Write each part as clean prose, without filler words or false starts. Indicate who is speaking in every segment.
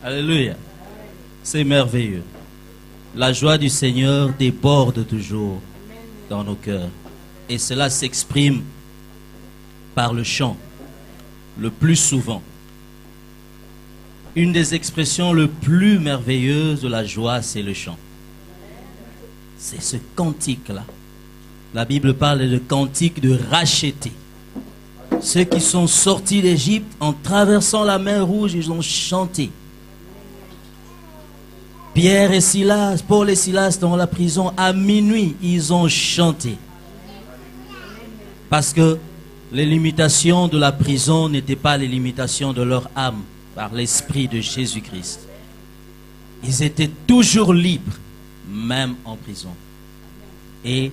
Speaker 1: Alléluia. C'est merveilleux. La joie du Seigneur déborde toujours dans nos cœurs. Et cela s'exprime par le chant, le plus souvent. Une des expressions les plus merveilleuses de la joie, c'est le chant. C'est ce cantique-là. La Bible parle de cantique de racheter. Ceux qui sont sortis d'Égypte en traversant la mer Rouge, ils ont chanté. Pierre et Silas, Paul et Silas dans la prison, à minuit, ils ont chanté. Parce que les limitations de la prison n'étaient pas les limitations de leur âme, par l'Esprit de Jésus-Christ. Ils étaient toujours libres, même en prison. Et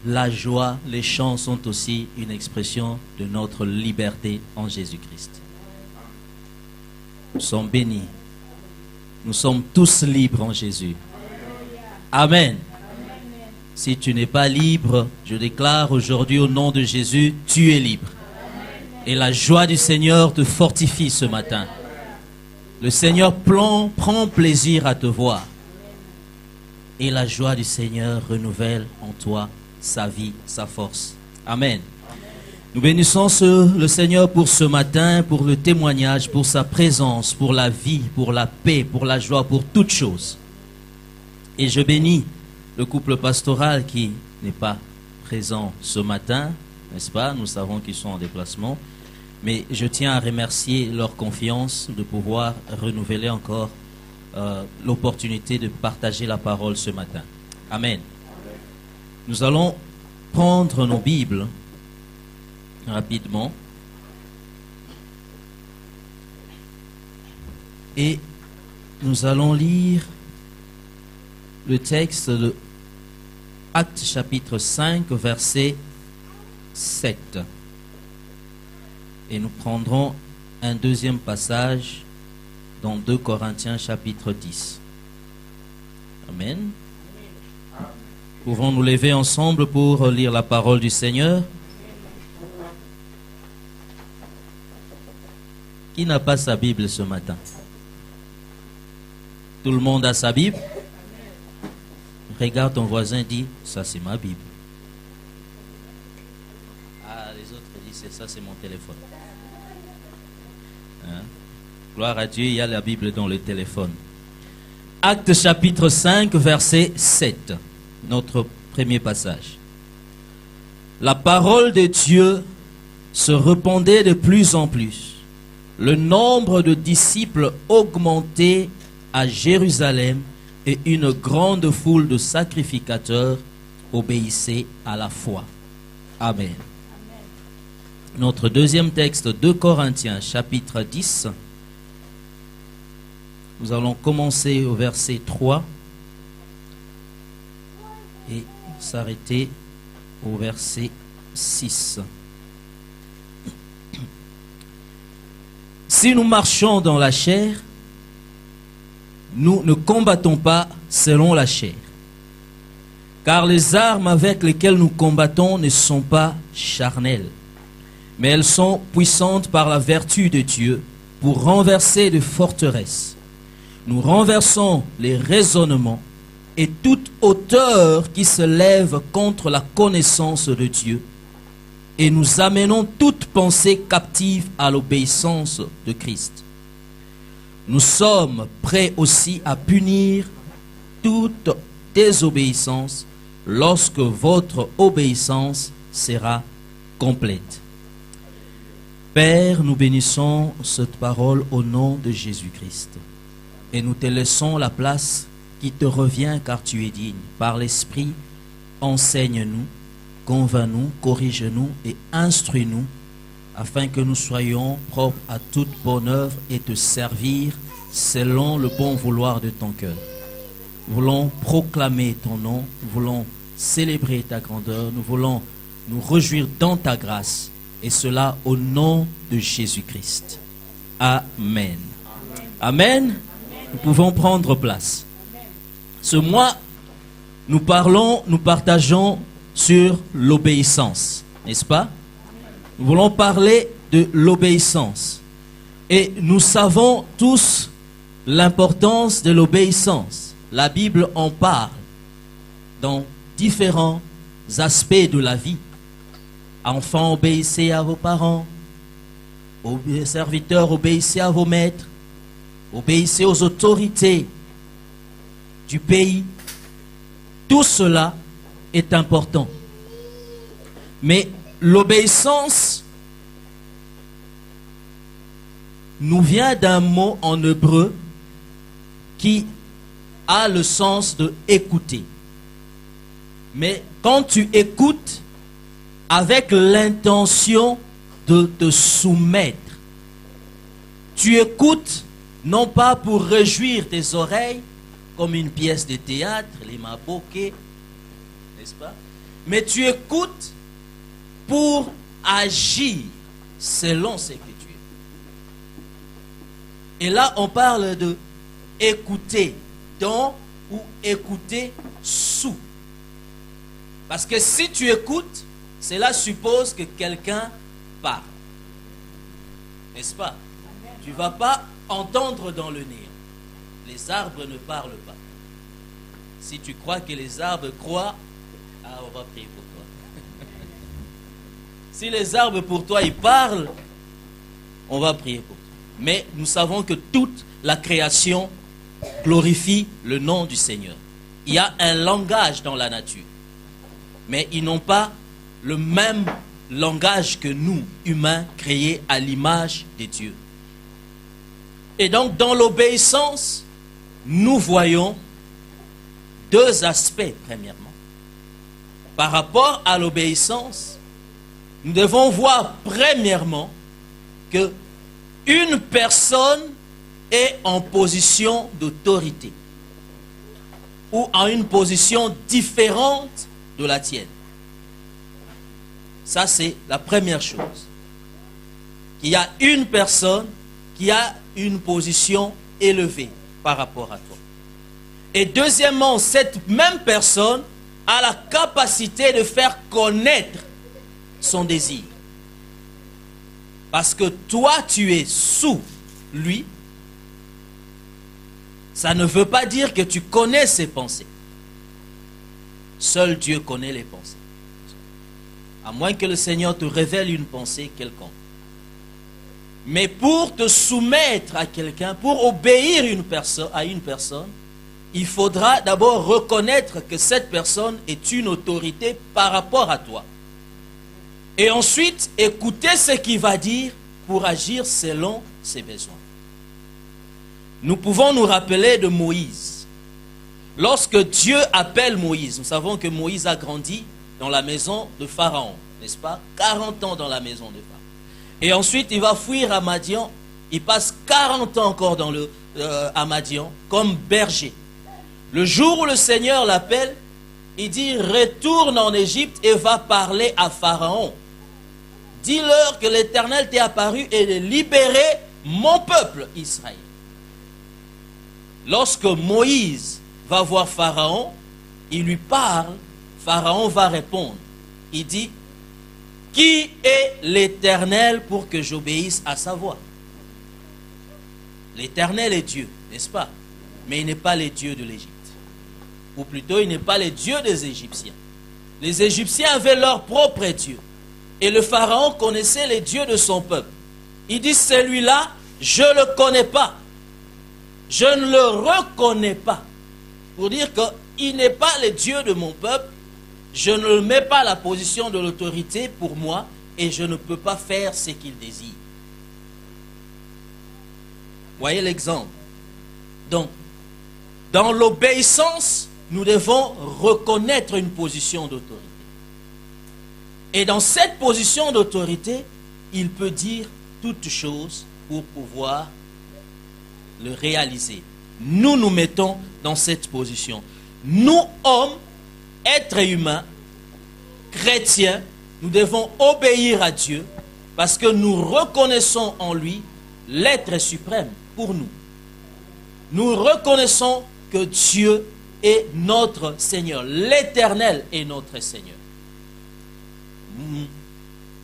Speaker 1: la joie, les chants sont aussi une expression de notre liberté en Jésus-Christ. Nous sommes bénis. Nous sommes tous libres en Jésus. Amen. Si tu n'es pas libre, je déclare aujourd'hui au nom de Jésus, tu es libre. Et la joie du Seigneur te fortifie ce matin. Le Seigneur prend plaisir à te voir. Et la joie du Seigneur renouvelle en toi sa vie, sa force. Amen. Nous bénissons le Seigneur pour ce matin, pour le témoignage, pour sa présence, pour la vie, pour la paix, pour la joie, pour toutes choses. Et je bénis le couple pastoral qui n'est pas présent ce matin, n'est-ce pas? Nous savons qu'ils sont en déplacement. Mais je tiens à remercier leur confiance de pouvoir renouveler encore l'opportunité de partager la parole ce matin. Amen. Nous allons prendre nos Bibles rapidement et nous allons lire le texte de Actes chapitre 5 verset 7 et nous prendrons un deuxième passage dans 2 Corinthiens chapitre 10. Amen. Pouvons nous lever ensemble pour lire la parole du Seigneur? Qui n'a pas sa Bible ce matin? Tout le monde a sa Bible? Regarde ton voisin, dit, ça c'est ma Bible. Ah, les autres disent, ça c'est mon téléphone. Hein? Gloire à Dieu, il y a la Bible dans le téléphone. Actes chapitre 5, verset 7. Notre premier passage. La parole de Dieu se répandait de plus en plus. Le nombre de disciples augmentait à Jérusalem et une grande foule de sacrificateurs obéissait à la foi. Amen. Notre deuxième texte, 2 Corinthiens, chapitre 10. Nous allons commencer au verset 3 et s'arrêter au verset 6. Si nous marchons dans la chair, nous ne combattons pas selon la chair. Car les armes avec lesquelles nous combattons ne sont pas charnelles, mais elles sont puissantes par la vertu de Dieu pour renverser des forteresses. Nous renversons les raisonnements et toute hauteur qui se lève contre la connaissance de Dieu. Et nous amenons toute pensée captive à l'obéissance de Christ. Nous sommes prêts aussi à punir toute désobéissance lorsque votre obéissance sera complète. Père, nous bénissons cette parole au nom de Jésus-Christ. Et nous te laissons la place qui te revient car tu es digne. Par l'Esprit, enseigne-nous, convainc-nous, corrige-nous et instruis-nous afin que nous soyons propres à toute bonne œuvre et te servir selon le bon vouloir de ton cœur. Nous voulons proclamer ton nom, nous voulons célébrer ta grandeur, nous voulons nous réjouir dans ta grâce et cela au nom de Jésus-Christ. Amen. Amen. Nous pouvons prendre place. Ce mois, nous partageons sur l'obéissance, n'est-ce pas? Nous voulons parler de l'obéissance. Et nous savons tous l'importance de l'obéissance. La Bible en parle dans différents aspects de la vie. Enfants, obéissez à vos parents. Serviteurs, obéissez à vos maîtres. Obéissez aux autorités du pays. Tout cela est important. Mais l'obéissance nous vient d'un mot en hébreu qui a le sens de écouter. Mais quand tu écoutes avec l'intention de te soumettre, tu écoutes non pas pour réjouir tes oreilles comme une pièce de théâtre, les maboké, n'est-ce pas? Mais tu écoutes pour agir selon ce que tu es. Et là, on parle de écouter dans ou écouter sous. Parce que si tu écoutes, cela suppose que quelqu'un parle. N'est-ce pas? Tu ne vas pas entendre dans le néant. Les arbres ne parlent pas. Si tu crois que les arbres croient, ah, on va prier pour toi. Si les arbres pour toi, ils parlent, on va prier pour toi. Mais nous savons que toute la création glorifie le nom du Seigneur. Il y a un langage dans la nature. Mais ils n'ont pas le même langage que nous, humains, créés à l'image de Dieu. Et donc, dans l'obéissance, nous voyons deux aspects, premièrement. Par rapport à l'obéissance, nous devons voir, premièrement, que une personne est en position d'autorité ou en une position différente de la tienne. Ça, c'est la première chose. Il y a une personne qui a une position élevée par rapport à toi. Et deuxièmement, cette même personne a la capacité de faire connaître son désir. Parce que toi, tu es sous lui. Ça ne veut pas dire que tu connais ses pensées. Seul Dieu connaît les pensées. À moins que le Seigneur te révèle une pensée quelconque. Mais pour te soumettre à quelqu'un, pour obéir à une personne, il faudra d'abord reconnaître que cette personne est une autorité par rapport à toi. Et ensuite, écouter ce qu'il va dire pour agir selon ses besoins. Nous pouvons nous rappeler de Moïse. Lorsque Dieu appelle Moïse, nous savons que Moïse a grandi dans la maison de Pharaon, n'est-ce pas? 40 ans dans la maison de Pharaon. Et ensuite, il va fuir à Madian. Il passe 40 ans encore à Madian comme berger. Le jour où le Seigneur l'appelle, il dit, retourne en Égypte et va parler à Pharaon. Dis-leur que l'Éternel t'est apparu et de libérer mon peuple Israël. Lorsque Moïse va voir Pharaon, il lui parle, Pharaon va répondre. Il dit, qui est l'Éternel pour que j'obéisse à sa voix? L'Éternel est Dieu, n'est-ce pas? Mais il n'est pas le Dieu de l'Égypte. Ou plutôt, il n'est pas le Dieu des Égyptiens. Les Égyptiens avaient leur propre Dieu. Et le Pharaon connaissait les dieux de son peuple. Il dit, celui-là, je ne le connais pas. Je ne le reconnais pas. Pour dire qu'il n'est pas le Dieu de mon peuple. Je ne mets pas la position de l'autorité pour moi et je ne peux pas faire ce qu'il désire. Voyez l'exemple. Donc, dans l'obéissance, nous devons reconnaître une position d'autorité. Et dans cette position d'autorité, il peut dire toutes choses pour pouvoir le réaliser. Nous nous mettons dans cette position. Nous, hommes, êtres humains, chrétiens, nous devons obéir à Dieu parce que nous reconnaissons en lui l'être suprême pour nous. Nous reconnaissons que Dieu est notre Seigneur. L'Éternel est notre Seigneur.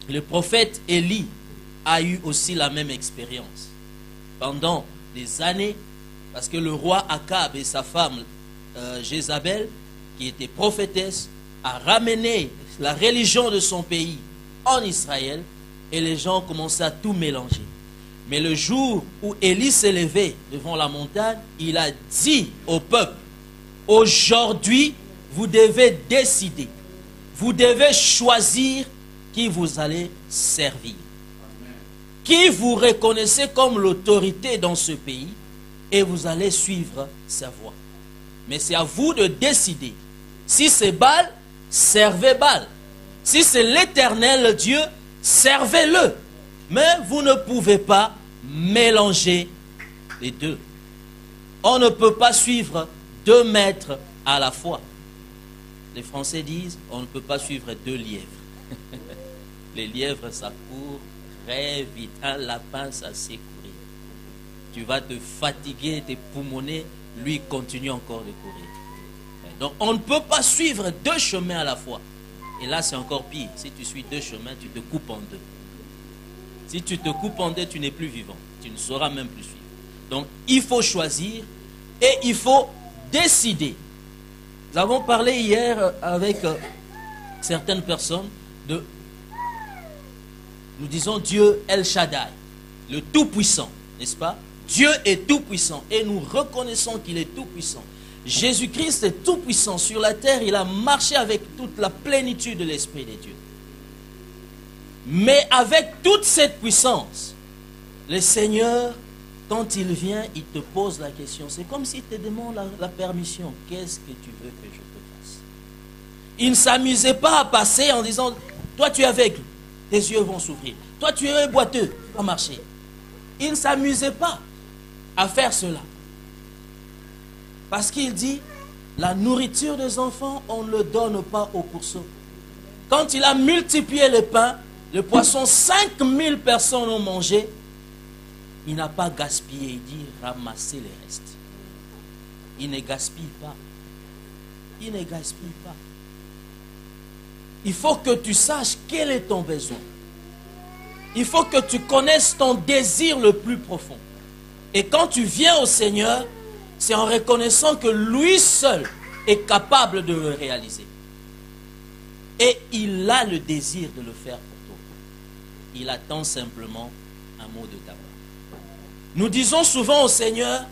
Speaker 1: Le prophète Élie a eu aussi la même expérience. Pendant des années, Parce que le roi Akab et sa femme Jézabel, qui était prophétesse, a ramené la religion de son pays en Israël et les gens ont commencé à tout mélanger. Mais le jour où Élie s'est levé devant la montagne, il a dit au peuple, aujourd'hui, vous devez décider, vous devez choisir qui vous allez servir, qui vous reconnaissez comme l'autorité dans ce pays et vous allez suivre sa voie. Mais c'est à vous de décider. Si c'est Baal, servez Baal. Si c'est l'Éternel Dieu, servez-le. Mais vous ne pouvez pas mélanger les deux. On ne peut pas suivre deux maîtres à la fois. Les Français disent, on ne peut pas suivre deux lièvres. Les lièvres, ça court très vite. Un lapin, ça sait courir. Tu vas te fatiguer, te poumonner, lui continue encore de courir. Donc on ne peut pas suivre deux chemins à la fois. Et là, c'est encore pire. Si tu suis deux chemins, tu te coupes en deux. Si tu te coupes en deux, tu n'es plus vivant. Tu ne sauras même plus suivre. Donc, il faut choisir et il faut décider. Nous avons parlé hier avec certaines personnes de, nous disons Dieu El Shaddai, le Tout-Puissant, n'est-ce pas? Dieu est Tout-Puissant et nous reconnaissons qu'il est Tout-Puissant. Jésus-Christ est Tout-Puissant sur la terre, il a marché avec toute la plénitude de l'Esprit de Dieu. Mais avec toute cette puissance, le Seigneur, quand il vient, il te pose la question. C'est comme s'il te demande la permission. Qu'est-ce que tu veux que je te fasse? Il ne s'amusait pas à passer en disant, toi tu es aveugle, tes yeux vont s'ouvrir. Toi tu es boiteux, tu vas marcher. Il ne s'amusait pas à faire cela. Parce qu'il dit, la nourriture des enfants, on ne le donne pas aux pourceaux. Quand il a multiplié le pain, le poisson, 5000 personnes ont mangé. Il n'a pas gaspillé, il dit ramassez les restes. Il ne gaspille pas. Il ne gaspille pas. Il faut que tu saches quel est ton besoin. Il faut que tu connaisses ton désir le plus profond. Et quand tu viens au Seigneur, c'est en reconnaissant que lui seul est capable de le réaliser. Et il a le désir de le faire pour toi. Il attend simplement un mot de ta part. Nous disons souvent au Seigneur,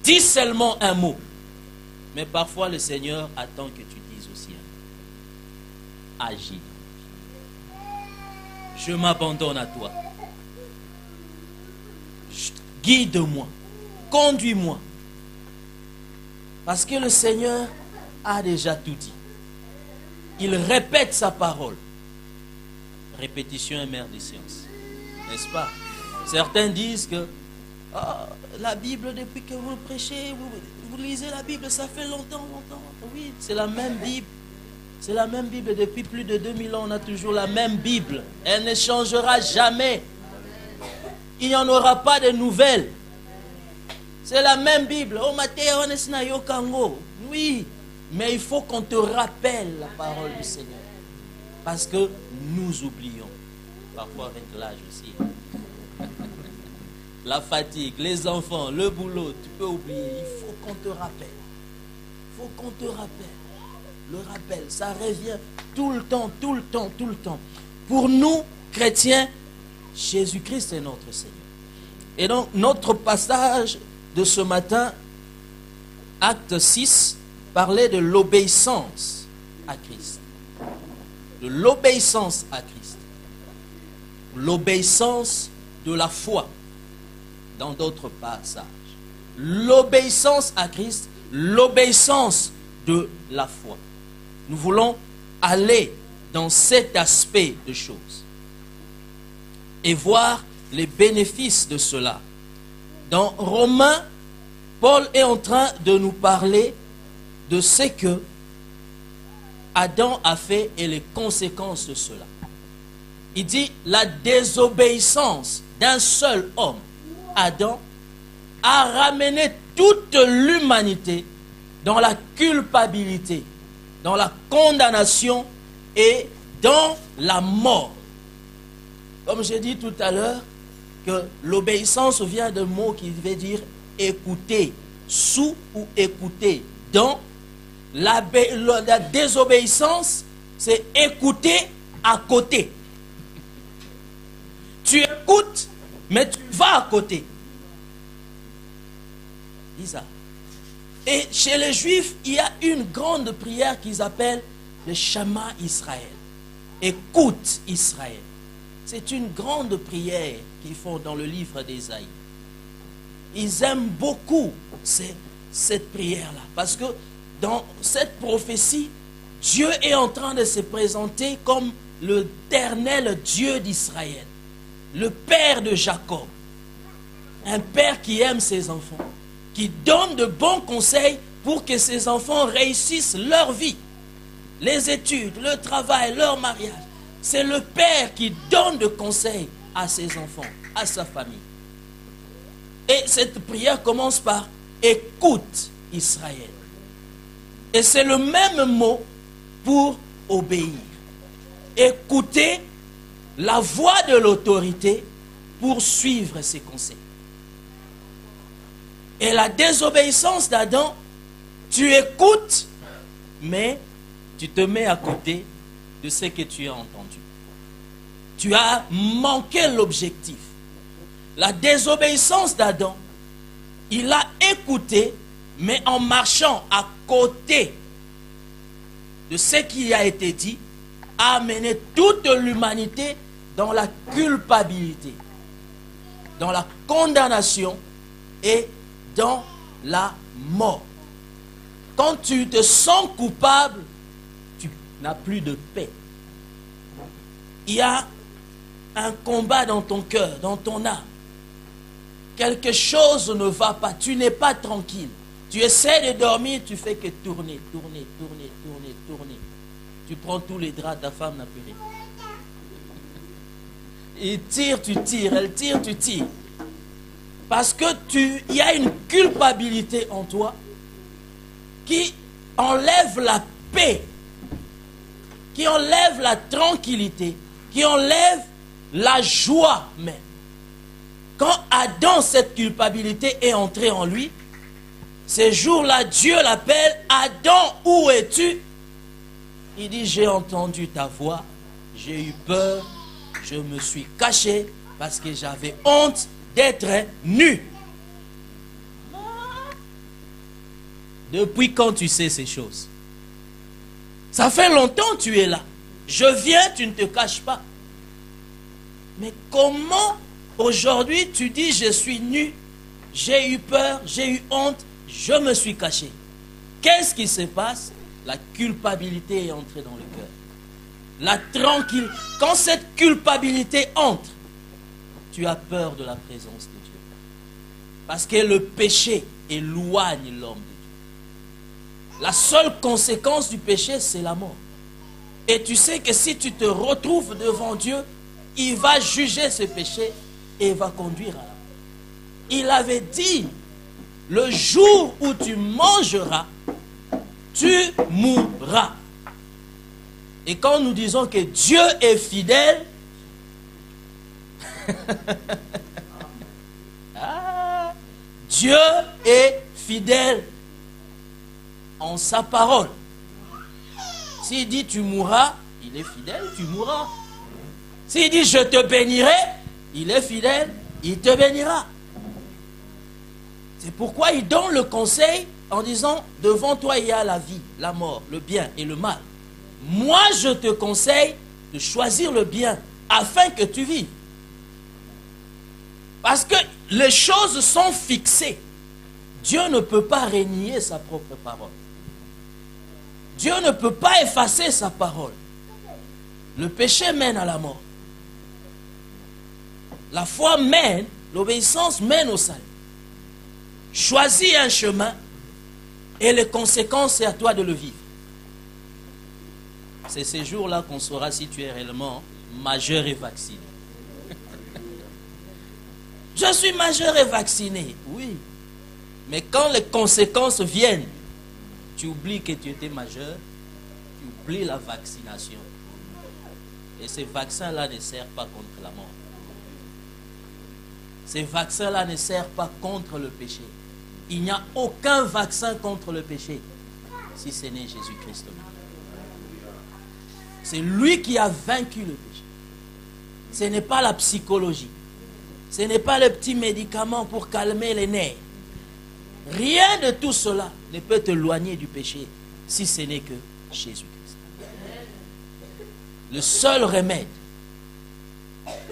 Speaker 1: dis seulement un mot. Mais parfois le Seigneur attend que tu dises aussi un mot. Agis. Je m'abandonne à toi. Guide-moi. Conduis-moi. Parce que le Seigneur a déjà tout dit. Il répète sa parole. Répétition est mère des sciences. N'est-ce pas? Certains disent que la Bible, depuis que vous prêchez, vous lisez la Bible, ça fait longtemps. Oui, c'est la même Bible. C'est la même Bible. Depuis plus de 2000 ans, on a toujours la même Bible. Elle ne changera jamais. Il n'y en aura pas de nouvelles. C'est la même Bible. Oui, mais il faut qu'on te rappelle la parole du Seigneur. Parce que nous oublions. Parfois avec l'âge aussi. La fatigue, les enfants, le boulot, tu peux oublier. Il faut qu'on te rappelle. Il faut qu'on te rappelle. Le rappel, ça revient tout le temps, tout le temps, tout le temps. Pour nous, chrétiens, Jésus-Christ est notre Seigneur. Et donc, notre passage de ce matin, acte 6, parlait de l'obéissance à Christ. De l'obéissance à Christ. L'obéissance de la foi. Dans d'autres passages. L'obéissance à Christ, l'obéissance de la foi. Nous voulons aller dans cet aspect de choses et voir les bénéfices de cela. Dans Romains, Paul est en train de nous parler de ce que Adam a fait et les conséquences de cela. Il dit la désobéissance d'un seul homme, Adam, a ramené toute l'humanité dans la culpabilité, dans la condamnation et dans la mort. Comme j'ai dit tout à l'heure, que l'obéissance vient d'un mot qui veut dire écouter sous ou écouter. Donc, la désobéissance, c'est écouter à côté. Tu écoutes, mais tu vas à côté. Dis ça. Et chez les Juifs, il y a une grande prière qu'ils appellent le Shama Israël. Écoute Israël. C'est une grande prière qu'ils font dans le livre d'Ésaïe. Ils aiment beaucoup cette prière-là. Parce que dans cette prophétie, Dieu est en train de se présenter comme l'éternel Dieu d'Israël. Le Père de Jacob. Un Père qui aime ses enfants. Qui donne de bons conseils pour que ses enfants réussissent leur vie. Les études, le travail, leur mariage. C'est le Père qui donne de conseils à ses enfants, à sa famille. Et cette prière commence par « Écoute Israël ». Et c'est le même mot pour obéir. Écouter la voix de l'autorité pour suivre ses conseils. Et la désobéissance d'Adam, tu écoutes, mais tu te mets à côté de ce que tu as entendu. Tu as manqué l'objectif. La désobéissance d'Adam, il a écouté, mais en marchant à côté de ce qui a été dit, a amené toute l'humanité dans la culpabilité, dans la condamnation et dans la mort. Quand tu te sens coupable, tu n'as plus de paix. Il y a un combat dans ton cœur, dans ton âme. Quelque chose ne va pas, tu n'es pas tranquille. Tu essaies de dormir, tu fais que tourner. Tu prends tous les draps, ta femme n'a plus rien. Il tire, tu tires, elle tire, tu tires. Parce que il y a une culpabilité en toi qui enlève la paix, qui enlève la tranquillité, qui enlève la joie même. Quand Adam, cette culpabilité est entrée en lui, ces jours-là, Dieu l'appelle « Adam, où es-tu » Il dit « J'ai entendu ta voix, j'ai eu peur, je me suis caché parce que j'avais honte d'être nu. » Depuis quand tu sais ces choses? Ça fait longtemps que tu es là. Je viens, tu ne te caches pas. Mais comment aujourd'hui tu dis je suis nu, j'ai eu peur, j'ai eu honte, je me suis caché? Qu'est-ce qui se passe? La culpabilité est entrée dans le cœur. La tranquillité. Quand cette culpabilité entre, tu as peur de la présence de Dieu. Parce que le péché éloigne l'homme de Dieu. La seule conséquence du péché, c'est la mort. Et tu sais que si tu te retrouves devant Dieu, il va juger ce péché et va conduire à la mort. Il avait dit, le jour où tu mangeras, tu mourras. Et quand nous disons que Dieu est fidèle, Dieu est fidèle en sa parole. S'il dit tu mourras, il est fidèle, tu mourras. S'il dit je te bénirai, il est fidèle, il te bénira. C'est pourquoi il donne le conseil en disant devant toi il y a la vie, la mort, le bien et le mal. Moi je te conseille de choisir le bien afin que tu vives. Parce que les choses sont fixées. Dieu ne peut pas renier sa propre parole. Dieu ne peut pas effacer sa parole. Le péché mène à la mort. La foi mène, l'obéissance mène au salut. Choisis un chemin et les conséquences, c'est à toi de le vivre. C'est ces jours-là qu'on saura si tu es réellement majeur et vacciné. Je suis majeur et vacciné, oui. Mais quand les conséquences viennent, tu oublies que tu étais majeur, tu oublies la vaccination. Et ces vaccins-là ne servent pas contre la mort. Ces vaccins-là ne servent pas contre le péché. Il n'y a aucun vaccin contre le péché, si ce n'est Jésus-Christ. C'est lui qui a vaincu le péché. Ce n'est pas la psychologie. Ce n'est pas le petit médicament pour calmer les nerfs. Rien de tout cela ne peut t'éloigner du péché, si ce n'est que Jésus-Christ. Le seul remède.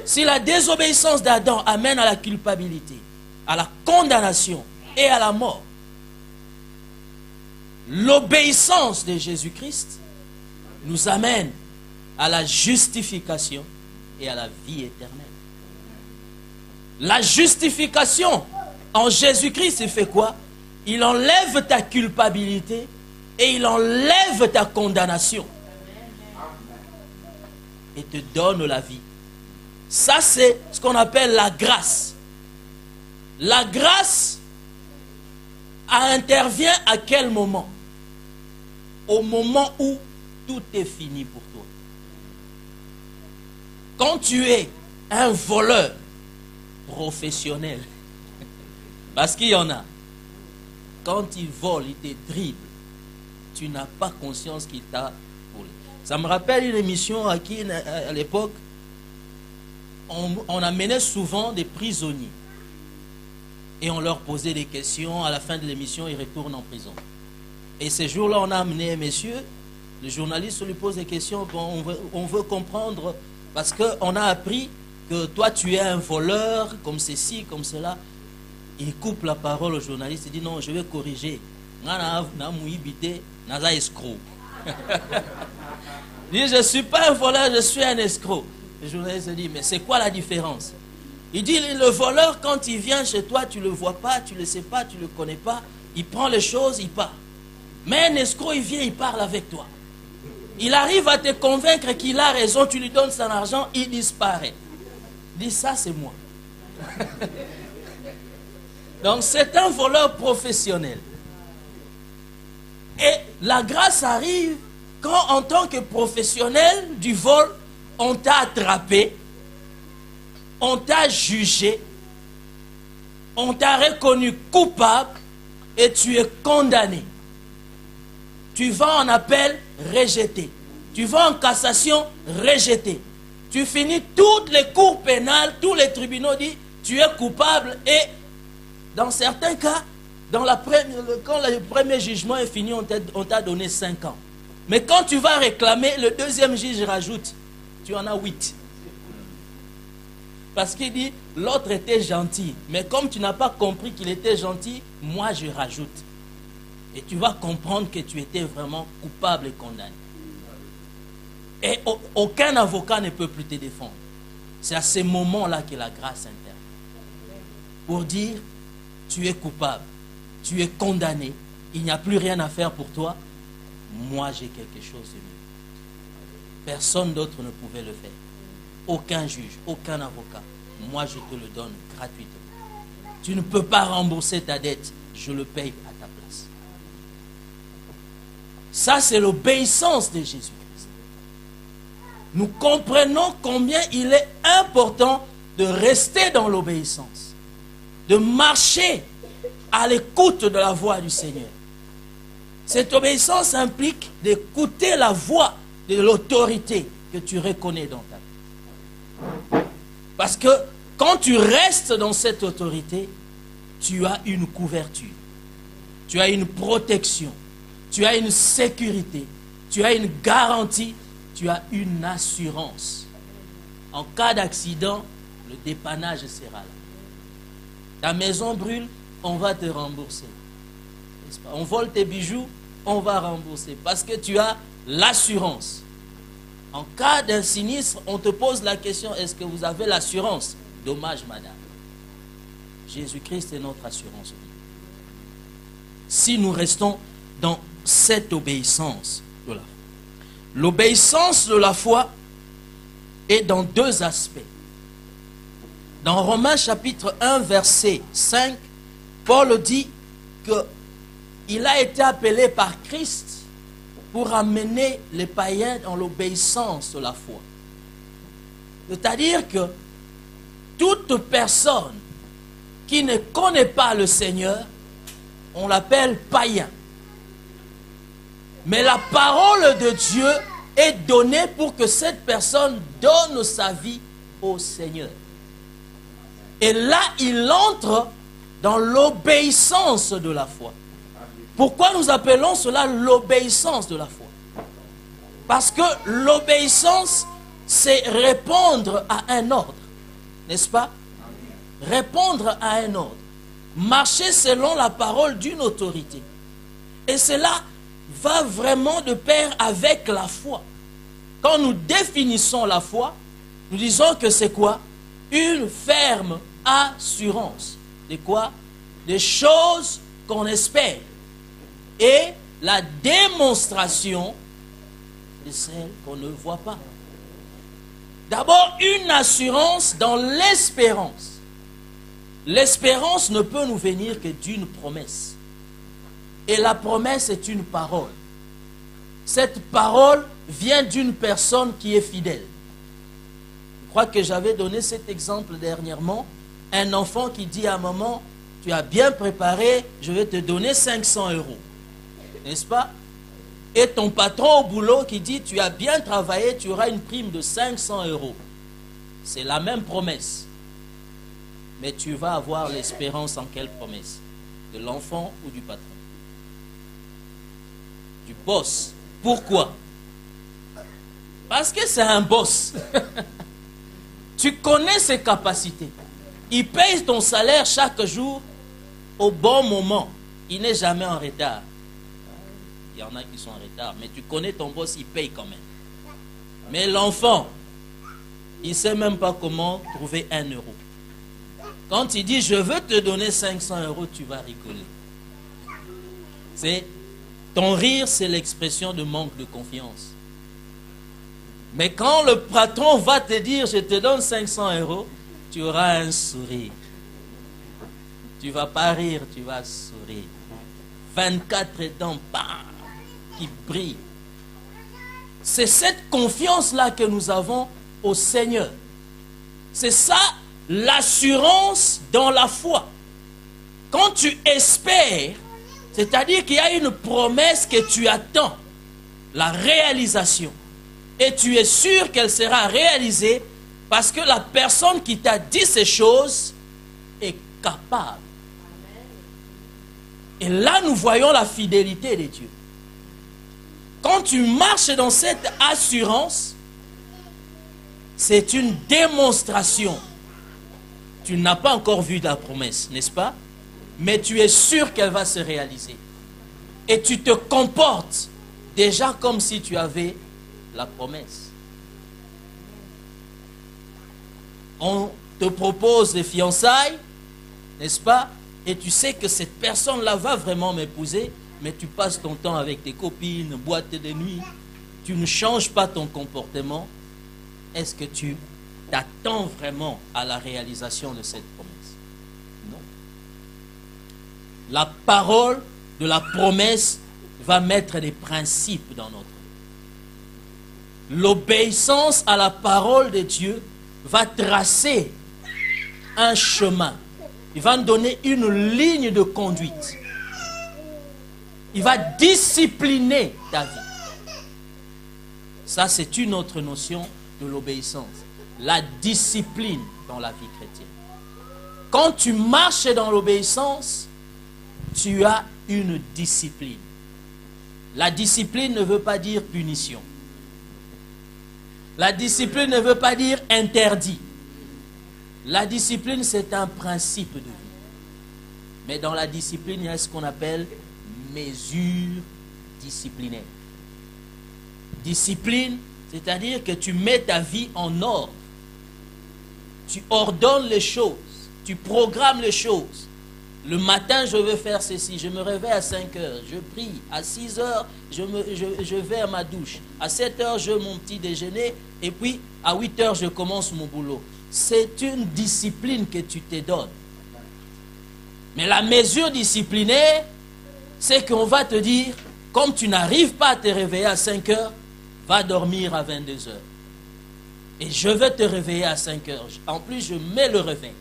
Speaker 1: Si la désobéissance d'Adam amène à la culpabilité, à la condamnation et à la mort, l'obéissance de Jésus-Christ nous amène à la justification et à la vie éternelle. La justification en Jésus-Christ, il fait quoi? Il enlève ta culpabilité et il enlève ta condamnation et te donne la vie. Ça, c'est ce qu'on appelle la grâce. La grâce intervient à quel moment? Au moment où tout est fini pour toi. Quand tu es un voleur professionnel, parce qu'il y en a, quand il vole, il te dribble, tu n'as pas conscience qu'il t'a volé. Ça me rappelle une émission à l'époque, on amenait souvent des prisonniers et on leur posait des questions. À la fin de l'émission, ils retournent en prison. Et ces jours-là, on a amené un monsieur, le journaliste lui pose des questions. Bon, on veut comprendre, parce qu'on a appris que toi, tu es un voleur, comme ceci, comme cela. Il coupe la parole au journaliste, il dit non, je vais corriger. Escroc. Il dit, je ne suis pas un voleur, je suis un escroc. Le journaliste dit, mais c'est quoi la différence? Il dit, le voleur, quand il vient chez toi, tu ne le vois pas, tu ne le sais pas, tu ne le connais pas. Il prend les choses, il part. Mais un escroc, il vient, il parle avec toi. Il arrive à te convaincre qu'il a raison, tu lui donnes son argent, il disparaît. Il dit, ça c'est moi. Donc c'est un voleur professionnel. Et la grâce arrive quand, en tant que professionnel du vol, on t'a attrapé, on t'a jugé, on t'a reconnu coupable et tu es condamné. Tu vas en appel, rejeté. Tu vas en cassation, rejeté. Tu finis toutes les cours pénales, tous les tribunaux disent tu es coupable et dans certains cas, quand le premier jugement est fini, on t'a donné 5 ans. Mais quand tu vas réclamer, le deuxième juge rajoute, tu en as 8. Parce qu'il dit, l'autre était gentil. Mais comme tu n'as pas compris qu'il était gentil, moi je rajoute. Et tu vas comprendre que tu étais vraiment coupable et condamné. Et aucun avocat ne peut plus te défendre. C'est à ces moments-là que la grâce intervient. Pour dire, tu es coupable, tu es condamné, il n'y a plus rien à faire pour toi. Moi, j'ai quelque chose de mieux. Personne d'autre ne pouvait le faire. Aucun juge, aucun avocat. Moi, je te le donne gratuitement. Tu ne peux pas rembourser ta dette. Je le paye à ta place. Ça, c'est l'obéissance de Jésus-Christ. Nous comprenons combien il est important de rester dans l'obéissance, de marcher à l'écoute de la voix du Seigneur. Cette obéissance implique d'écouter la voix de l'autorité que tu reconnais dans ta vie. Parce que quand tu restes dans cette autorité, tu as une couverture, tu as une protection, tu as une sécurité, tu as une garantie, tu as une assurance. En cas d'accident, le dépannage sera là. Ta maison brûle, on va te rembourser. On vole tes bijoux, on va rembourser. Parce que tu as l'assurance. En cas d'un sinistre, on te pose la question, est-ce que vous avez l'assurance? Dommage, madame. Jésus-Christ est notre assurance. Si nous restons dans cette obéissance de la foi. L'obéissance de la foi est dans 2 aspects. Dans Romains chapitre 1, verset 5, Paul dit qu'il a été appelé par Christ pour amener les païens dans l'obéissance de la foi. C'est-à-dire que toute personne qui ne connaît pas le Seigneur on l'appelle païen. Mais la parole de Dieu est donnée pour que cette personne donne sa vie au Seigneur. Et là, il entre dans l'obéissance de la foi. Pourquoi nous appelons cela l'obéissance de la foi? Parce que l'obéissance, c'est répondre à un ordre, n'est-ce pas? Répondre à un ordre. Marcher selon la parole d'une autorité. Et cela va vraiment de pair avec la foi. Quand nous définissons la foi, nous disons que c'est quoi? Une ferme assurance. De quoi? Des choses qu'on espère. Et la démonstration de celles qu'on ne voit pas. D'abord, une assurance dans l'espérance. L'espérance ne peut nous venir que d'une promesse. Et la promesse est une parole. Cette parole vient d'une personne qui est fidèle. Je crois que j'avais donné cet exemple dernièrement. Un enfant qui dit à maman, tu as bien préparé, je vais te donner 500 €. N'est-ce pas? Et ton patron au boulot qui dit, tu as bien travaillé, tu auras une prime de 500 €. C'est la même promesse. Mais tu vas avoir l'espérance en quelle promesse? De l'enfant ou du patron? Du boss. Pourquoi? Parce que c'est un boss. Tu connais ses capacités. Il paye ton salaire chaque jour au bon moment. Il n'est jamais en retard. Il y en a qui sont en retard, mais tu connais ton boss, il paye quand même. Mais l'enfant, il ne sait même pas comment trouver 1 €. Quand il dit, je veux te donner 500 €, tu vas rigoler. Ton rire, c'est l'expression de manque de confiance. Mais quand le patron va te dire, je te donne 500 €, tu auras un sourire. Tu ne vas pas rire, tu vas sourire. 24 dents, bam, qui brillent. C'est cette confiance-là que nous avons au Seigneur. C'est ça, l'assurance dans la foi. Quand tu espères, c'est-à-dire qu'il y a une promesse que tu attends, la réalisation. Et tu es sûr qu'elle sera réalisée parce que la personne qui t'a dit ces choses est capable. Et là, nous voyons la fidélité de Dieu. Quand tu marches dans cette assurance, c'est une démonstration. Tu n'as pas encore vu la promesse, n'est-ce pas? Mais tu es sûr qu'elle va se réaliser. Et tu te comportes déjà comme si tu avais la promesse. On te propose des fiançailles, n'est-ce pas? Et tu sais que cette personne-là va vraiment m'épouser, mais tu passes ton temps avec tes copines, boîte de nuit, tu ne changes pas ton comportement. Est-ce que tu t'attends vraiment à la réalisation de cette promesse? Non. La parole de la promesse va mettre des principes dans notre vie. L'obéissance à la parole de Dieu va tracer un chemin. Il va nous donner une ligne de conduite. Il va discipliner ta vie. Ça, c'est une autre notion de l'obéissance. La discipline dans la vie chrétienne. Quand tu marches dans l'obéissance, tu as une discipline. La discipline ne veut pas dire punition. La discipline ne veut pas dire interdit. La discipline, c'est un principe de vie. Mais dans la discipline, il y a ce qu'on appelle mesure disciplinaire. Discipline, c'est-à-dire que tu mets ta vie en ordre. Tu ordonnes les choses. Tu programmes les choses. Le matin, je veux faire ceci. Je me réveille à 5 heures. Je prie. À 6 heures, je vais à ma douche. À 7 heures, je mon petit déjeuner. Et puis, à 8 heures, je commence mon boulot. C'est une discipline que tu te donnes. Mais la mesure disciplinaire, c'est qu'on va te dire, comme tu n'arrives pas à te réveiller à 5 heures, va dormir à 22 heures. Et je vais te réveiller à 5 heures. En plus, je mets le réveil.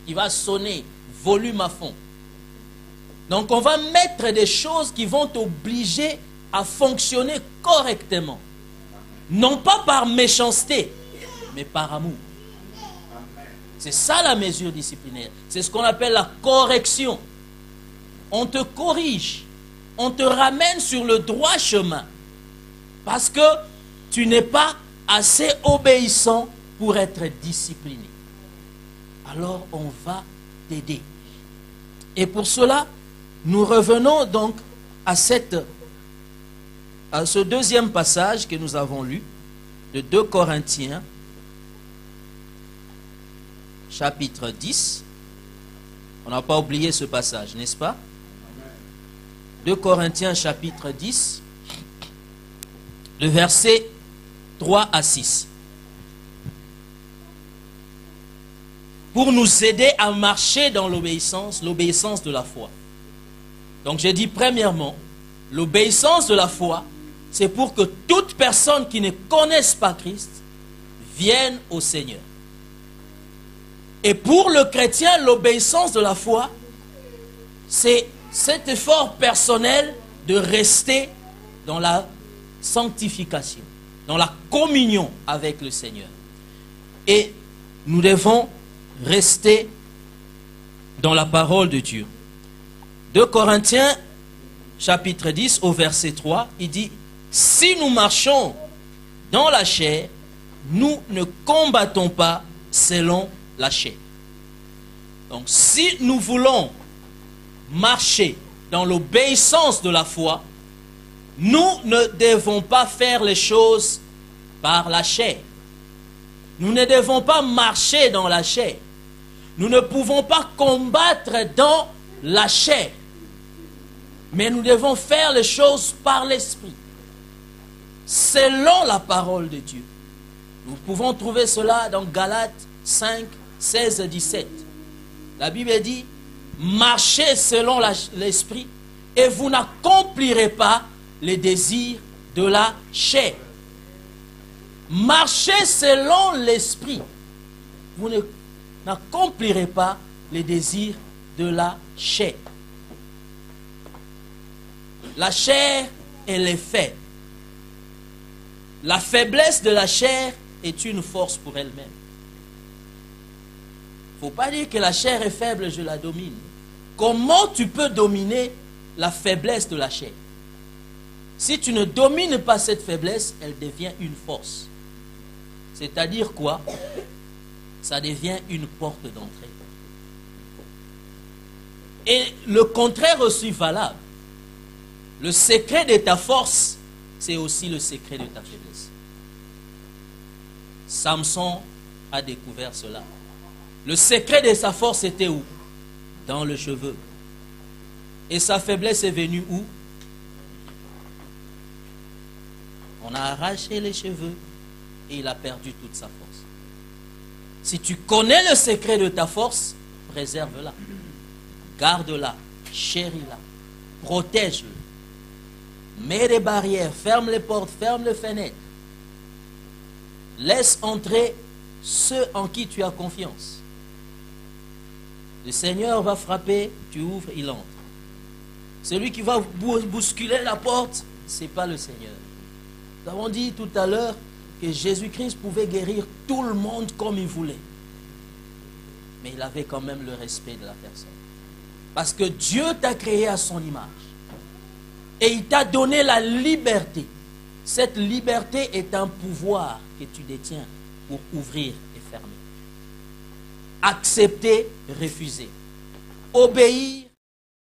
Speaker 1: Il va sonner, volume à fond. Donc on va mettre des choses qui vont t'obliger à fonctionner correctement. Non pas par méchanceté, mais par amour. C'est ça la mesure disciplinaire. C'est ce qu'on appelle la correction. On te corrige. On te ramène sur le droit chemin. Parce que tu n'es pas assez obéissant pour être discipliné. Alors on va t'aider. Et pour cela, nous revenons donc à ce deuxième passage que nous avons lu, de 2 Corinthiens, chapitre 10. On n'a pas oublié ce passage, n'est-ce pas? 2 Corinthiens, chapitre 10, le verset 3 à 6. Pour nous aider à marcher dans l'obéissance de la foi. Donc j'ai dit premièrement, l'obéissance de la foi, c'est pour que toute personne qui ne connaisse pas Christ vienne au Seigneur. Et pour le chrétien, l'obéissance de la foi, c'est cet effort personnel de rester dans la sanctification, dans la communion avec le Seigneur. Et nous devons rester dans la parole de Dieu. 2 Corinthiens, chapitre 10, au verset 3, il dit, « Si nous marchons dans la chair, nous ne combattons pas selon la chair. » Donc, si nous voulons marcher dans l'obéissance de la foi, nous ne devons pas faire les choses par la chair. Nous ne devons pas marcher dans la chair. Nous ne pouvons pas combattre dans la chair. Mais nous devons faire les choses par l'Esprit, selon la parole de Dieu. Nous pouvons trouver cela dans Galates 5, 16 et 17. La Bible dit, marchez selon l'Esprit et vous n'accomplirez pas les désirs de la chair. Marchez selon l'Esprit. Vous n'accomplirez pas les désirs de la chair. La chair, elle est faible. La faiblesse de la chair est une force pour elle-même. Il ne faut pas dire que la chair est faible, je la domine. Comment tu peux dominer la faiblesse de la chair? Si tu ne domines pas cette faiblesse, elle devient une force. C'est-à-dire quoi? Ça devient une porte d'entrée. Et le contraire aussi valable. Le secret de ta force, c'est aussi le secret de ta faiblesse. Samson a découvert cela. Le secret de sa force était où? Dans le cheveu. Et sa faiblesse est venue où? On a arraché les cheveux et il a perdu toute sa force. Si tu connais le secret de ta force, préserve-la. Garde-la, chéris-la, protège-la. Mets des barrières, ferme les portes, ferme les fenêtres. Laisse entrer ceux en qui tu as confiance. Le Seigneur va frapper, tu ouvres, il entre. Celui qui va bousculer la porte, ce n'est pas le Seigneur. Nous avons dit tout à l'heure que Jésus-Christ pouvait guérir tout le monde comme il voulait. Mais il avait quand même le respect de la personne. Parce que Dieu t'a créé à son image. Et il t'a donné la liberté. Cette liberté est un pouvoir que tu détiens pour ouvrir et fermer. Accepter, refuser. Obéir,